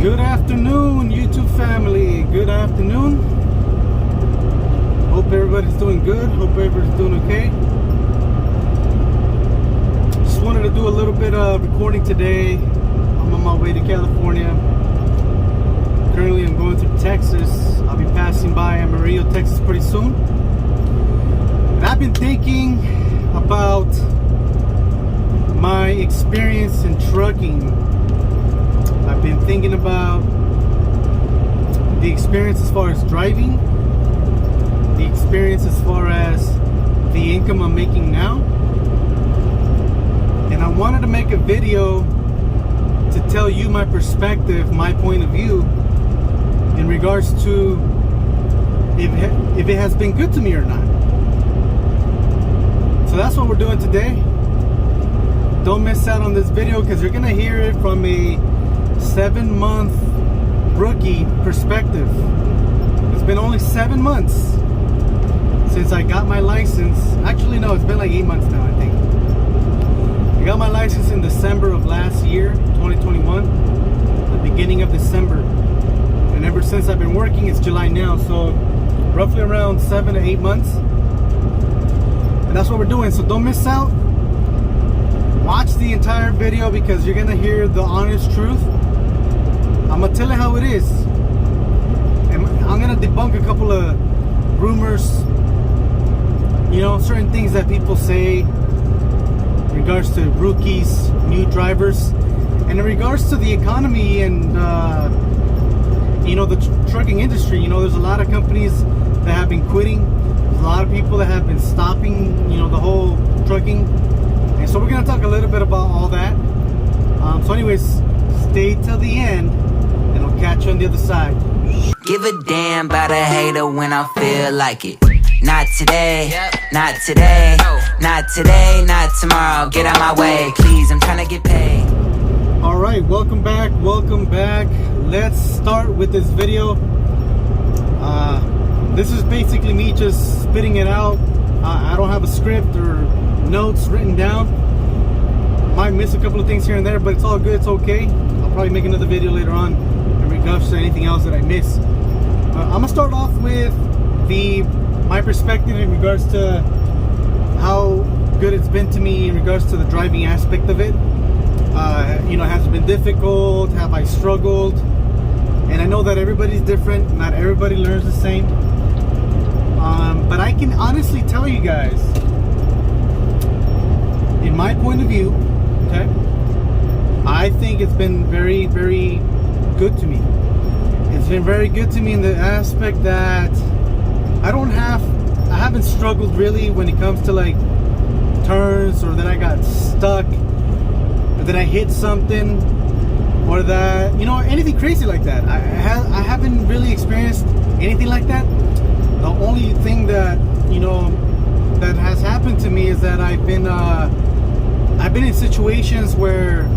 Good afternoon, YouTube family. Good afternoon. Hope everybody's doing good. Hope everybody's doing okay. Just wanted to do a little bit of recording today. I'm on my way to California. Currently, I'm going through Texas. I'll be passing by Amarillo, Texas pretty soon. And I've been thinking about my experience in trucking. I've been thinking about the experience as far as driving, the experience as far as the income I'm making now, and I wanted to make a video to tell you my perspective, my point of view in regards to if it has been good to me or not. So that's what we're doing today. Don't miss out on this video because you're gonna hear it from a 7-month rookie perspective. It's been only 7 months since I got my license. Actually, no, it's been like 8 months now, I think. I got my license in December of last year, 2021, the beginning of December. And ever since I've been working, it's July now, so roughly around 7 to 8 months. And that's what we're doing, so don't miss out. Watch the entire video because you're gonna hear the honest truth. I'm gonna tell you how it is, and I'm gonna debunk a couple of rumors, you know, certain things that people say in regards to rookies, new drivers, and in regards to the economy and you know, the trucking industry. You know, there's a lot of companies that have been quitting. There's a lot of people that have been stopping, you know, the whole trucking. And so we're gonna talk a little bit about all that. So anyways, stay till the end and I'll catch you on the other side. Give a damn about a hater when I feel like it. Not today, not today, not today, not tomorrow. Get out my way, please, I'm trying to get paid. All right, welcome back, welcome back. Let's start with this video. This is basically me just spitting it out. I don't have a script or notes written down. Might miss a couple of things here and there, but it's all good, it's okay. I'll probably make another video later on in regards to anything else that I miss. I'm gonna start off with my perspective in regards to how good it's been to me in regards to the driving aspect of it. You know, has it been difficult? Have I struggled? And I know that everybody's different. Not everybody learns the same. But I can honestly tell you guys, in my point of view, okay, I think it's been very, very good to me. It's been very good to me in the aspect that I haven't struggled really when it comes to like turns, or that I got stuck, or that I hit something, or that, you know, anything crazy like that. I haven't really experienced anything like that. The only thing that, you know, that has happened to me is that I've been in situations where,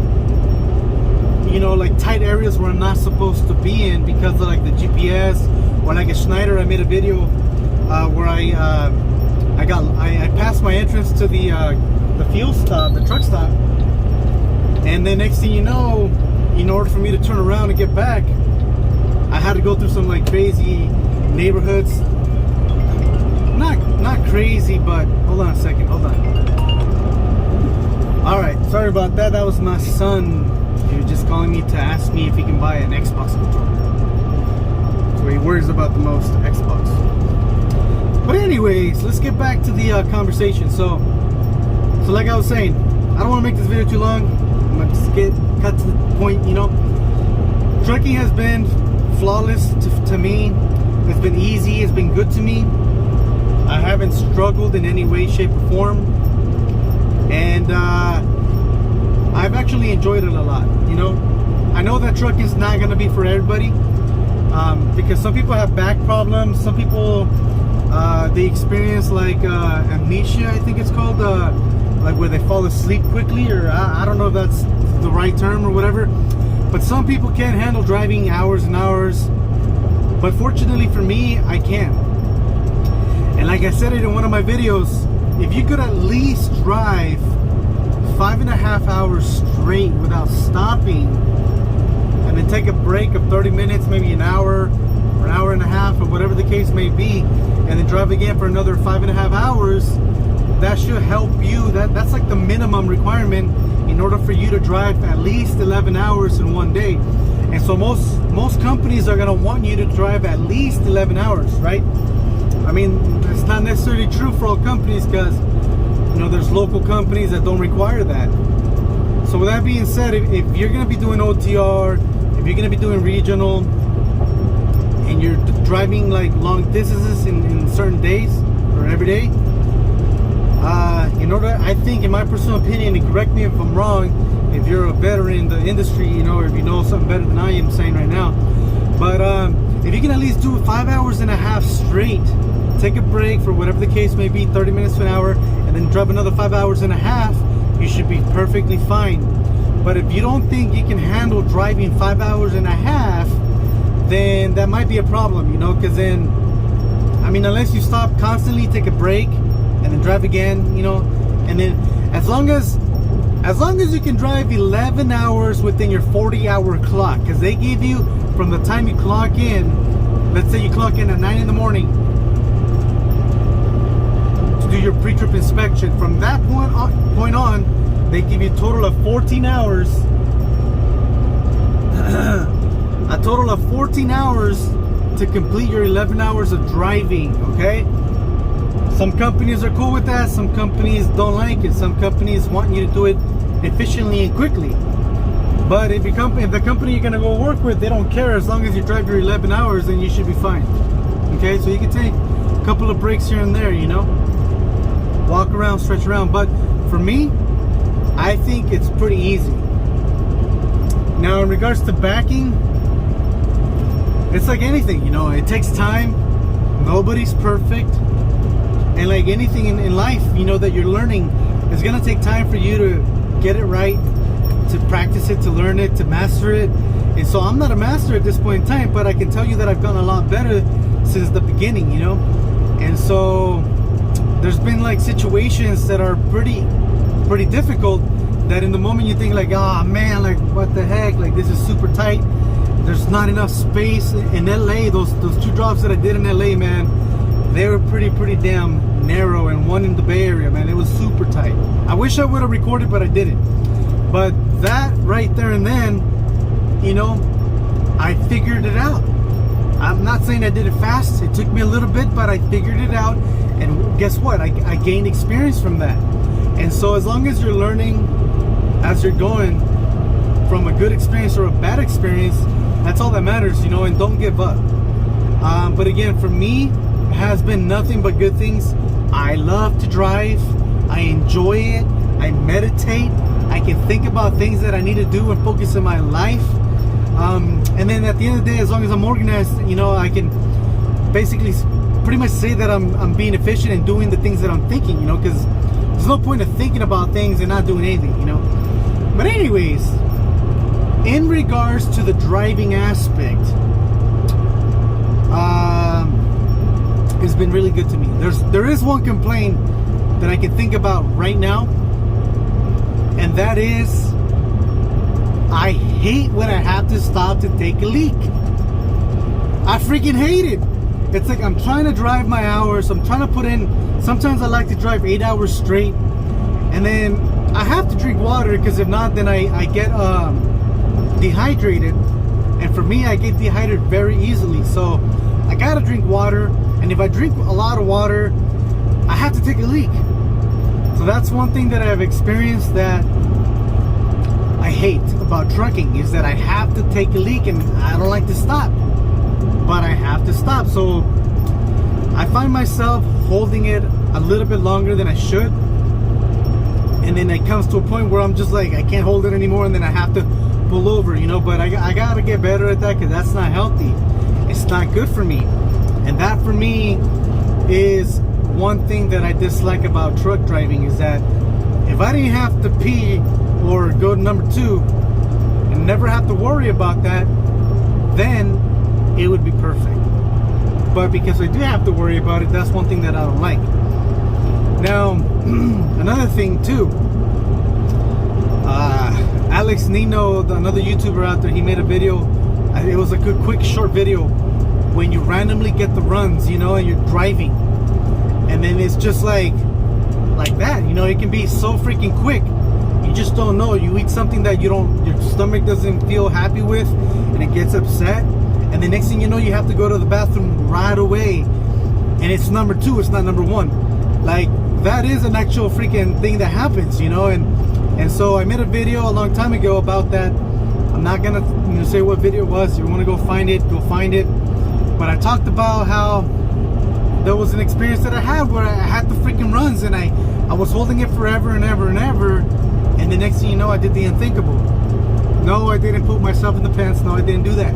you know, like tight areas where I'm not supposed to be in because of like the GPS, or like at Schneider, I made a video where I passed my entrance to the fuel stop, the truck stop, and then next thing you know, in order for me to turn around and get back, I had to go through some like crazy neighborhoods. Not crazy, but hold on a second, hold on. All right, sorry about that. That was my son. He was just calling me to ask me if he can buy an Xbox controller. That's what he worries about the most, Xbox. But anyways, let's get back to the conversation. So like I was saying, I don't want to make this video too long. I'm gonna just cut to the point. You know, trucking has been flawless to me. It's been easy. It's been good to me. I haven't struggled in any way, shape, or form, and I've actually enjoyed it a lot. You know, I know that trucking is not going to be for everybody, because some people have back problems. Some people they experience like amnesia, I think it's called, like where they fall asleep quickly, or I don't know if that's the right term or whatever. But some people can't handle driving hours and hours. But fortunately for me, I can. And like I said it in one of my videos, if you could at least drive 5.5 hours straight without stopping, and and then take a break of 30 minutes, maybe an hour or an hour and a half, or whatever the case may be, and then drive again for another 5.5 hours, that should help you. That's like the minimum requirement in order for you to drive at least 11 hours in one day. And so most companies are going to want you to drive at least 11 hours, right? I mean, it's not necessarily true for all companies, because you know there's local companies that don't require that. So with that being said, if you're going to be doing OTR, if you're going to be doing regional, and you're driving like long distances in certain days or every day, in order, I think, in my personal opinion, and correct me if I'm wrong, if you're a veteran in the industry, you know, or if you know something better than I am saying right now, but if you can at least do 5.5 hours straight, take a break for whatever the case may be, 30 minutes to an hour, and then drive another 5.5 hours, you should be perfectly fine. But if you don't think you can handle driving 5.5 hours, then that might be a problem, you know, because then, I mean, unless you stop constantly, take a break, and then drive again, you know, and then as long as you can drive 11 hours within your 40-hour clock, because they give you from the time you clock in, let's say you clock in at 9 in the morning to do your pre-trip inspection. From that point on, they give you a total of 14 hours. A total of 14 hours to complete your 11 hours of driving, okay? Some companies are cool with that. Some companies don't like it. Some companies want you to do it efficiently and quickly. But if the company you're gonna go work with, they don't care. As long as you drive your 11 hours, then you should be fine. Okay, so you can take a couple of breaks here and there, you know, walk around, stretch around. But for me, I think it's pretty easy. Now, in regards to backing, it's like anything, you know, it takes time. Nobody's perfect. And like anything in life, you know, that you're learning, it's gonna take time for you to get it right, to practice it, to learn it, to master it. And so I'm not a master at this point in time, but I can tell you that I've gotten a lot better since the beginning, you know. And so there's been like situations that are pretty difficult, that in the moment you think like, oh man, like what the heck, like this is super tight, there's not enough space. In LA, those 2 drops that I did in LA, man, they were pretty damn narrow, and one in the Bay Area, man, it was super tight. I wish I would have recorded, but I didn't. But that right there and then, you know, I figured it out. I'm not saying I did it fast. It took me a little bit, but I figured it out. And guess what? I gained experience from that. And so as long as you're learning as you're going from a good experience or a bad experience, that's all that matters, you know, and don't give up. But again, for me, it has been nothing but good things. I love to drive. I enjoy it. I meditate. I can think about things that I need to do and focus in my life. And then at the end of the day, as long as I'm organized, you know, I can basically pretty much say that I'm being efficient and doing the things that I'm thinking, you know, because there's no point of thinking about things and not doing anything, you know. But anyways, in regards to the driving aspect, it's been really good to me. There is one complaint that I can think about right now, and that is I hate when I have to stop to take a leak. I freaking hate it. It's like I'm trying to drive my hours. I'm trying to put in. Sometimes I like to drive 8 hours straight, and then I have to drink water, because if not, then I get dehydrated. And for me, I get dehydrated very easily. So I gotta drink water. And if I drink a lot of water, I have to take a leak. So that's one thing that I have experienced that I hate about trucking, is that I have to take a leak, and I don't like to stop, but I have to stop. So I find myself holding it a little bit longer than I should, and then it comes to a point where I'm just like, I can't hold it anymore, and then I have to pull over, you know. But I gotta get better at that, because that's not healthy. It's not good for me. And that for me is one thing that I dislike about truck driving, is that if I didn't have to pee or go to number 2 and never have to worry about that, then it would be perfect. But because I do have to worry about it, that's one thing that I don't like. Now, another thing too, Alex Nino, another YouTuber out there, he made a video It was like a quick short video when you randomly get the runs, you know, and you're driving, and then it's just like that, you know. It can be so freaking quick. You just don't know. You eat something that your stomach doesn't feel happy with, and it gets upset, and the next thing you know, you have to go to the bathroom right away, and it's number 2, it's not number 1. Like, that is an actual freaking thing that happens, you know. And so I made a video a long time ago about that. I'm not gonna, you know, say what video it was. If you want to go find it, go find it. But I talked about how there was an experience that I had where I had the freaking runs, and I was holding it forever and ever and ever, and the next thing you know, I did the unthinkable. No, I didn't put myself in the pants. No, I didn't do that.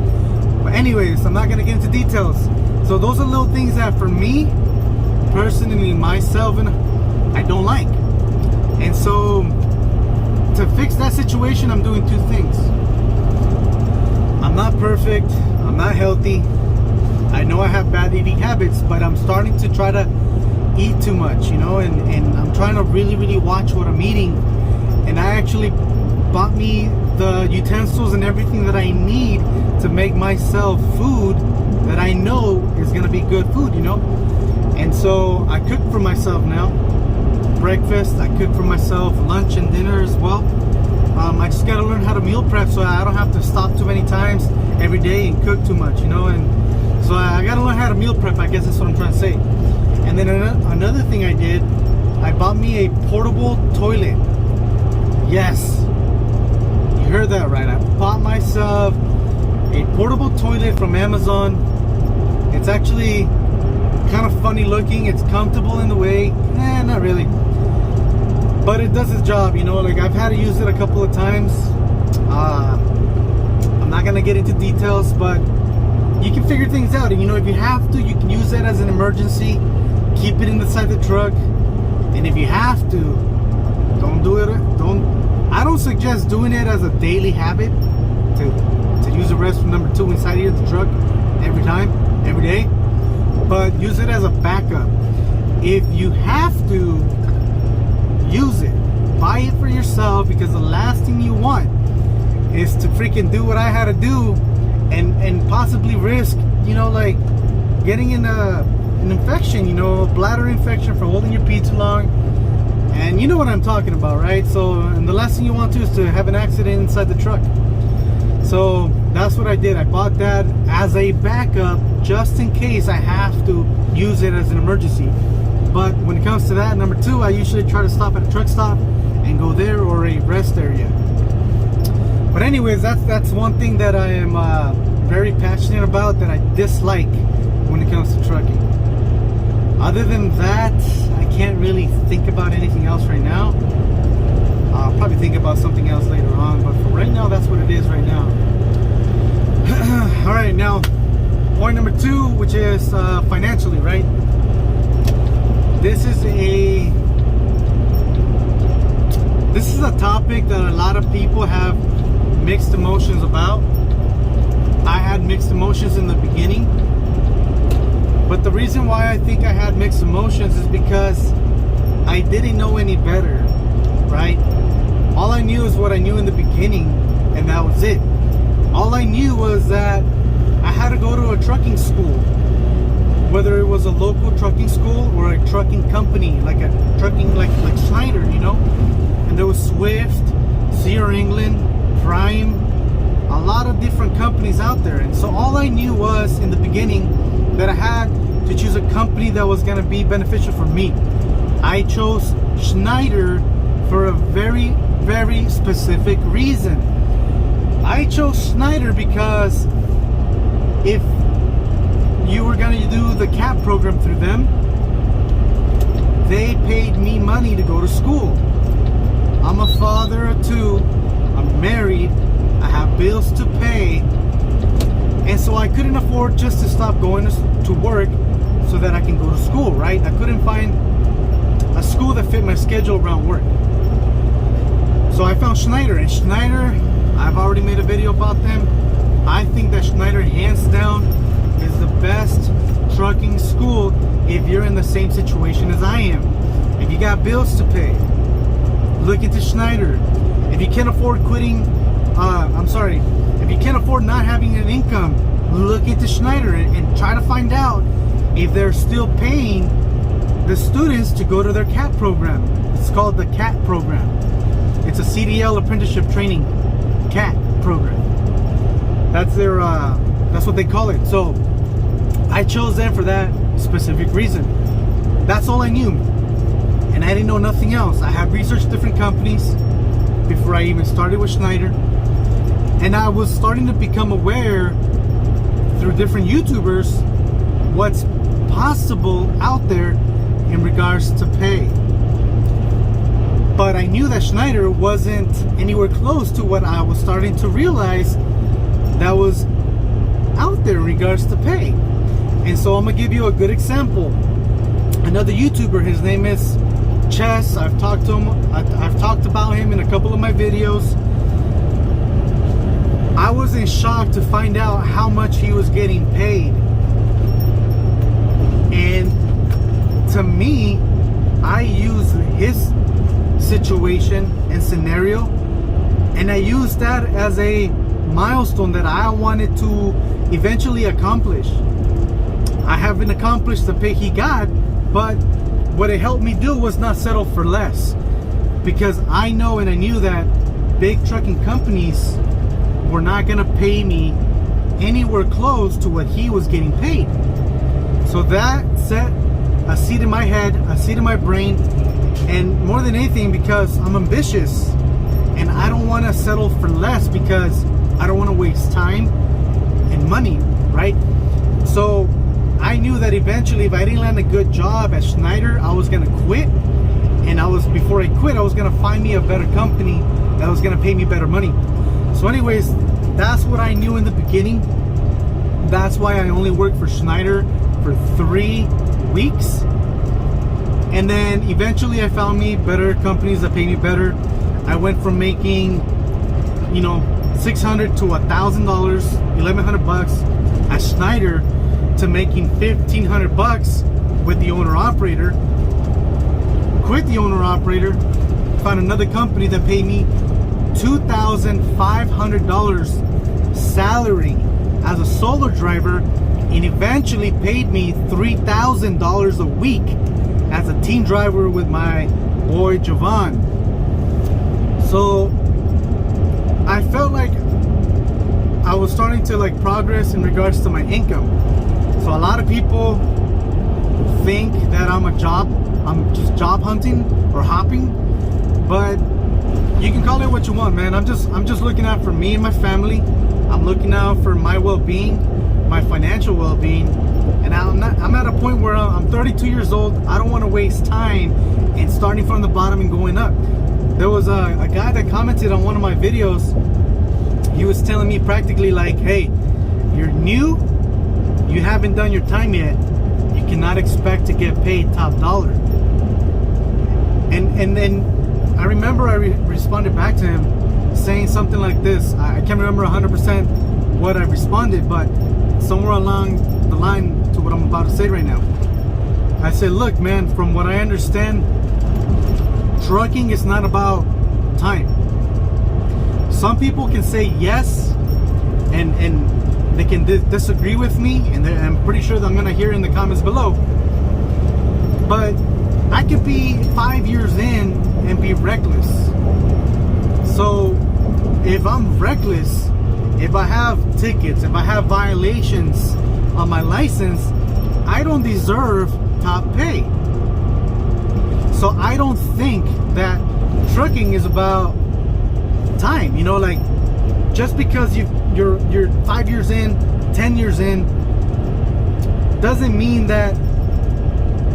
But anyways, I'm not gonna get into details. So those are little things that for me personally, myself, and I don't like. And so to fix that situation, I'm doing 2 things. I'm not perfect, I'm not healthy, I know I have bad eating habits, but I'm starting to try to eat too much, you know, and I'm trying to really watch what I'm eating. And I actually bought me the utensils and everything that I need to make myself food that I know is gonna be good food, you know. And so I cook for myself now. Breakfast, I cook for myself, lunch and dinner as well. I just gotta learn how to meal prep so I don't have to stop too many times every day and cook too much, you know. And so I gotta learn how to meal prep, I guess that's what I'm trying to say. And then another thing I did, I bought me a portable toilet. Yes, you heard that right. I bought myself a portable toilet from Amazon. It's actually kind of funny looking. It's comfortable in the way. Not really. But it does its job, you know. Like, I've had to use it a couple of times. I'm not gonna get into details, but you can figure things out. And you know, if you have to, you can use it as an emergency. Keep it inside the truck. And if you have to, don't do it. I don't suggest doing it as a daily habit to use the restroom number 2 inside of the truck every time, every day. But use it as a backup. If you have to, use it. Buy it for yourself, because the last thing you want is to freaking do what I had to do and possibly risk, you know, like getting in an infection, you know, bladder infection for holding your pee too long. And you know what I'm talking about, right? So, and the last thing you want to is to have an accident inside the truck. So that's what I did. I bought that as a backup just in case I have to use it as an emergency. But when it comes to that, number 2, I usually try to stop at a truck stop and go there, or a rest area. But anyways, that's one thing that I am very passionate about, that I dislike when it comes to trucking. Other than that, I can't really think about anything else right now. I'll probably think about something else later on, but for right now, that's what it is right now. All right, now point number 2, which is financially, right? This is a topic that a lot of people have mixed emotions about. I had mixed emotions in the beginning, but the reason why I think I had mixed emotions is because I didn't know any better, right? All I knew is what I knew in the beginning, and that was it. All I knew was that I had to go to a trucking school, whether it was a local trucking school or a trucking company, like a trucking like Schneider, you know. And there was Swift, Sierra England, Prime, a lot of different companies out there. And so all I knew was in the beginning that I had to choose a company that was going to be beneficial for me. I chose Schneider for a very specific reason. I chose Schneider because if you were going to do the CAP program through them, they paid me money to go to school. I'm a father of 2, I'm married, I have bills to pay, and so I couldn't afford just to stop going to work so that I can go to school, right? I couldn't find a school that fit my schedule around work. So I found Schneider, and Schneider, I've already made a video about them. I think that Schneider, hands down, is the best trucking school if you're in the same situation as I am. If you got bills to pay, look into Schneider. If you can't afford quitting if you can't afford not having an income, look into Schneider and try to find out if they're still paying the students to go to their CAT program. It's called the CAT program. It's a CDL apprenticeship training CAT program. That's their that's what they call it. So I chose them for that specific reason. That's all I knew, and I didn't know nothing else. I had researched different companies before I even started with Schneider, and I was starting to become aware through different YouTubers what's possible out there in regards to pay. But I knew that Schneider wasn't anywhere close to what I was starting to realize that was out there in regards to pay. And so I'm gonna give you a good example. Another YouTuber, his name is Chess. I've talked to him. I've talked about him in a couple of my videos. I was in shock to find out how much he was getting paid. And to me, I use his situation and scenario, and I used that as a milestone that I wanted to eventually accomplish. I haven't accomplished the pay he got, but what it helped me do was not settle for less, because I know and I knew that big trucking companies were not gonna pay me anywhere close to what he was getting paid. So that set a seed in my head, a seed in my brain, and more than anything, because I'm ambitious and I don't want to settle for less, because I don't want to waste time and money, right? So I knew that eventually, if I didn't land a good job at Schneider, I was gonna quit, and before I quit, I was gonna find me a better company that was gonna pay me better money. So anyways, that's what I knew in the beginning. That's why I only worked for Schneider for 3 weeks, and then eventually I found me better companies that pay me better. I went from making, $600 to $1,000, $1,100 at Schneider, to making $1,500 with the owner operator. Quit the owner operator, found another company that paid me $2,500 salary as a solo driver, and eventually paid me $3,000 a week as a team driver with my boy Javon. So I felt like I was starting to progress in regards to my income. So a lot of people think that I'm just job hunting or hopping, but you can call it what you want, man. I'm just looking out for me and my family. I'm looking out for my well-being, my financial well-being, and I'm at a point where I'm 32 years old. I don't want to waste time in starting from the bottom and going up. There was a guy that commented on one of my videos. He was telling me practically hey, you're new, you haven't done your time yet, you cannot expect to get paid top dollar. And then I remember I responded back to him saying something like this. I can't remember 100% what I responded, but somewhere along the line to what I'm about to say right now. I said, look, man, from what I understand, trucking is not about time. Some people can say yes, and they can disagree with me, and I'm pretty sure that I'm gonna hear in the comments below. But I could be 5 years in and be reckless. So if I'm reckless, if I have tickets, if I have violations on my license, I don't deserve top pay. So I don't think that trucking is about time. Just because you're 5 years in, 10 years in, doesn't mean that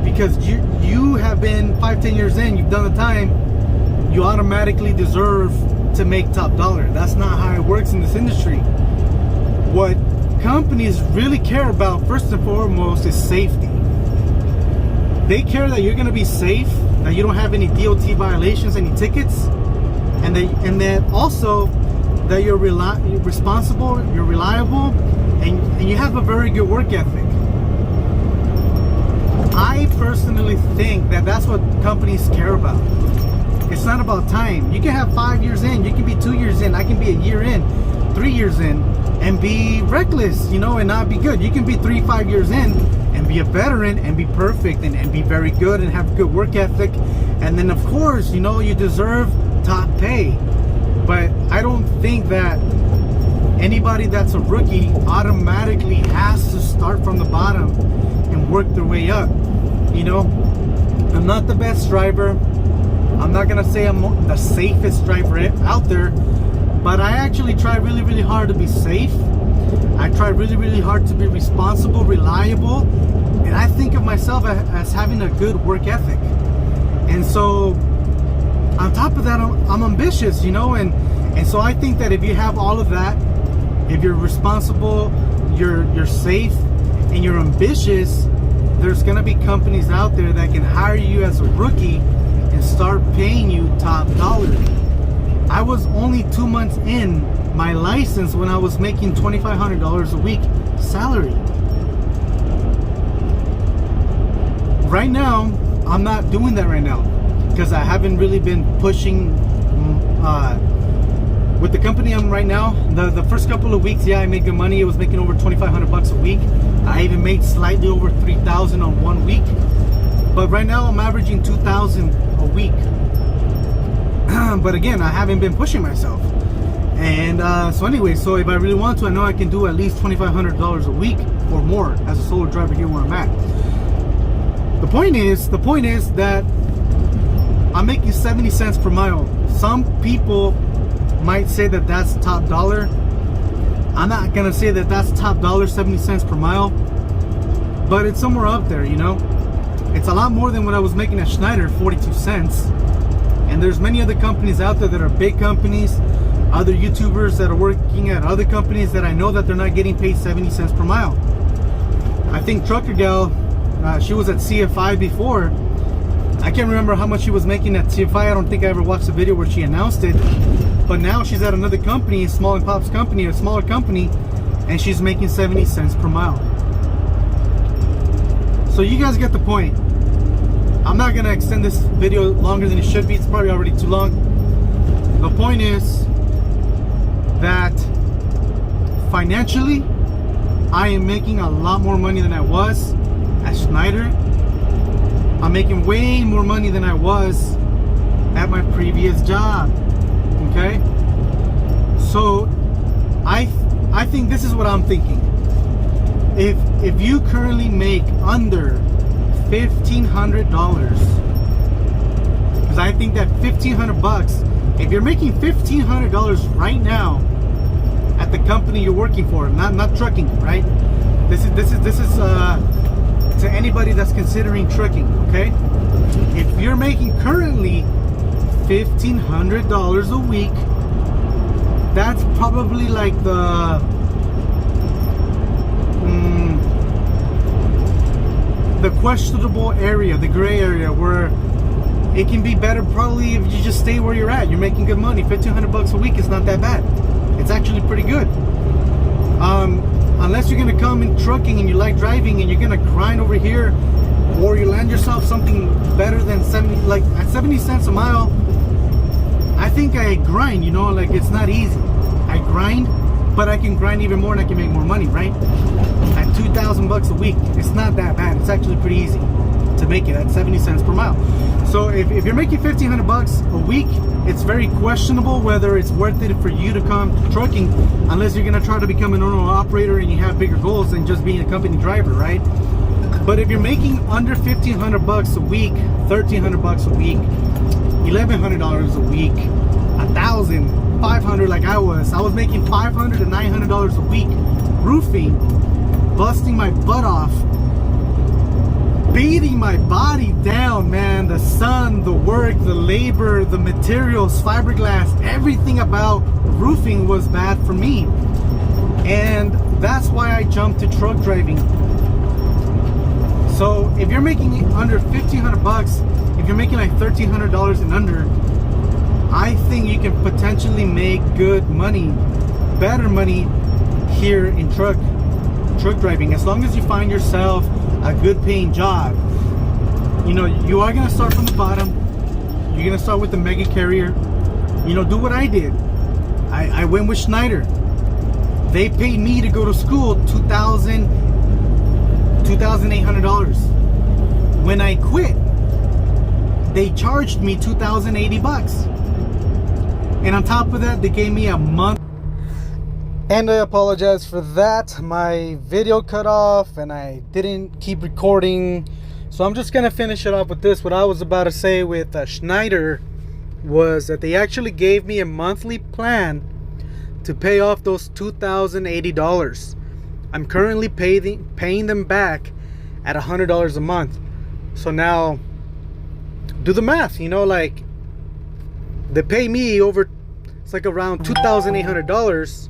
because you have been 5-10 years in, you've done the time, you automatically deserve to make top dollar. That's not how it works in this industry. What companies really care about first and foremost is safety. They care that you're going to be safe, that you don't have any DOT violations, any tickets, and that also that you're responsible, you're reliable, and you have a very good work ethic. I personally think that that's what companies care about. It's not about time. You can have 5 years in, you can be 2 years in, I can be a year in, 3 years in, and be reckless, you know, and not be good. You can be 3-5 years in and be a veteran and be perfect and be very good and have good work ethic. And then of course, you know, you deserve top pay. But I don't think that anybody that's a rookie automatically has to start from the bottom and work their way up. You know, I'm not the best driver. I'm not gonna say I'm the safest driver out there, but I actually try really, really hard to be safe. I try really, really hard to be responsible, reliable, and I think of myself as having a good work ethic. And so on top of that, I'm ambitious, you know, and so I think that if you have all of that, if you're responsible, you're safe, and you're ambitious, there's gonna be companies out there that can hire you as a rookie and start paying you top dollar. I was only 2 months in my license when I was making $2,500 a week salary. Right now, I'm not doing that right now because I haven't really been pushing with the company I'm right now. The first couple of weeks, yeah, I made good money. It was making over $2,500 a week. I even made slightly over $3,000 on 1 week. But right now I'm averaging $2,000 a week. But again, I haven't been pushing myself. And so anyway, so if I really want to, I know I can do at least $2,500 a week or more as a solo driver here where I'm at. The point is that I'm making 70 cents per mile. Some people might say that that's top dollar. I'm not gonna say that that's top dollar, 70 cents per mile, but it's somewhere up there, you know. It's a lot more than what I was making at Schneider, 42 cents. And there's many other companies out there that are big companies, other YouTubers that are working at other companies that I know that they're not getting paid 70 cents per mile. I think Trucker Gal, she was at CFI before. I can't remember how much she was making at CFI. I don't think I ever watched the video where she announced it. But now she's at another company, a small and pops company, a smaller company, and she's making 70 cents per mile. So you guys get the point. I'm not gonna extend this video longer than it should be. It's probably already too long. The point is that financially, I am making a lot more money than I was at Schneider. I'm making way more money than I was at my previous job. Okay? So I think this is what I'm thinking. If you currently make under $1,500, because I think that $1,500, if you're making $1,500 right now at the company you're working for, not trucking, right? This is to anybody that's considering trucking, okay? If you're making currently $1,500 a week, that's probably like the questionable area, the gray area, where it can be better probably if you just stay where you're at. You're making good money. $1,500 a week is not that bad. It's actually pretty good. Unless you're gonna come in trucking and you like driving and you're gonna grind over here, or you land yourself something better than 70, like at 70 cents a mile. I think I grind, you know, like it's not easy. I grind, but I can grind even more and I can make more money, right? At $2,000 a week, it's not that bad. It's actually pretty easy to make it at 70 cents per mile. So if you're making $1,500 a week, it's very questionable whether it's worth it for you to come to trucking, unless you're gonna try to become an owner operator and you have bigger goals than just being a company driver, right? But if you're making under $1,500 a week, $1,300 a week, $1,100 a week, $1,000, $500 like I was making $500 to $900 a week roofing, busting my butt off, beating my body down, man. The sun, the work, the labor, the materials, fiberglass, everything about roofing was bad for me. And that's why I jumped to truck driving. So if you're making under $1,500, if you're making like $1,300 and under, I think you can potentially make good money, better money here in truck driving, as long as you find yourself a good paying job. You know, you are gonna start from the bottom. you're gonna start with the mega carrier, you know, do what I did. I went with Schneider. They paid me to go to school $2,800. When I quit, they charged me $2,080. And on top of that, they gave me a month. And I apologize for that. My video cut off and I didn't keep recording. So I'm just gonna finish it off with this. What I was about to say with Schneider was that they actually gave me a monthly plan to pay off those $2,080. I'm currently paying them back at $100 a month. So now do the math, you know, like they pay me over, it's like around $2,800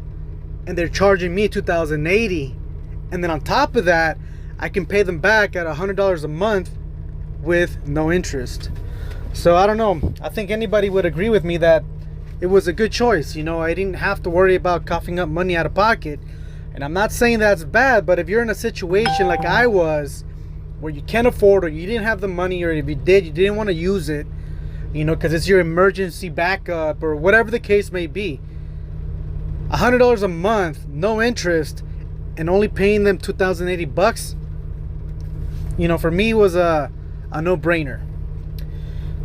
and they're charging me $2,080. And then on top of that, I can pay them back at $100 a month with no interest. So I don't know, I think anybody would agree with me that it was a good choice. You know, I didn't have to worry about coughing up money out of pocket. And I'm not saying that's bad, but if you're in a situation like I was, where you can't afford, or you didn't have the money, or if you did, you didn't want to use it, you know, because it's your emergency backup or whatever the case may be, $100 a month, no interest, and only paying them $2,080, you know, for me was a no-brainer.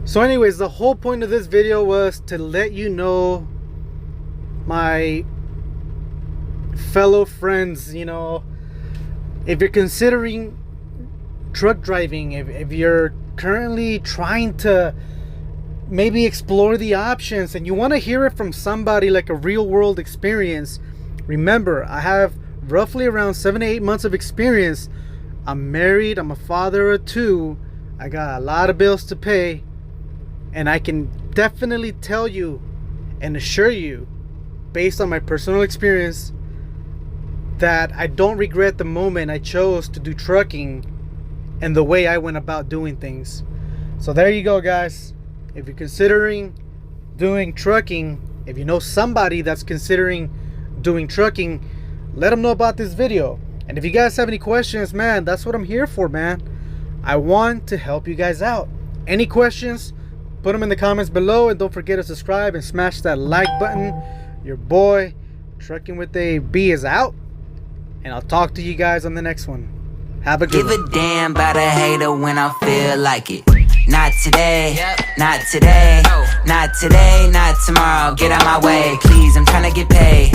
So anyways, the whole point of this video was to let you know, my fellow friends, you know, if you're considering truck driving, if you're currently trying to maybe explore the options and you want to hear it from somebody like a real world experience, remember, I have roughly around 7 to 8 months of experience. I'm married, I'm a father of 2, I got a lot of bills to pay, and I can definitely tell you and assure you, based on my personal experience, that I don't regret the moment I chose to do trucking and the way I went about doing things. So there you go, guys. If you're considering doing trucking, if you know somebody that's considering doing trucking, let them know about this video. And if you guys have any questions, man, that's what I'm here for, man. I want to help you guys out. Any questions, put them in the comments below, and don't forget to subscribe and smash that like button. Your boy Trucking with a B is out, and I'll talk to you guys on the next one. Have a good one. Give a damn about a hater when I feel like it. Not today, not today, not today, not tomorrow. Get out my way, please, I'm tryna get paid.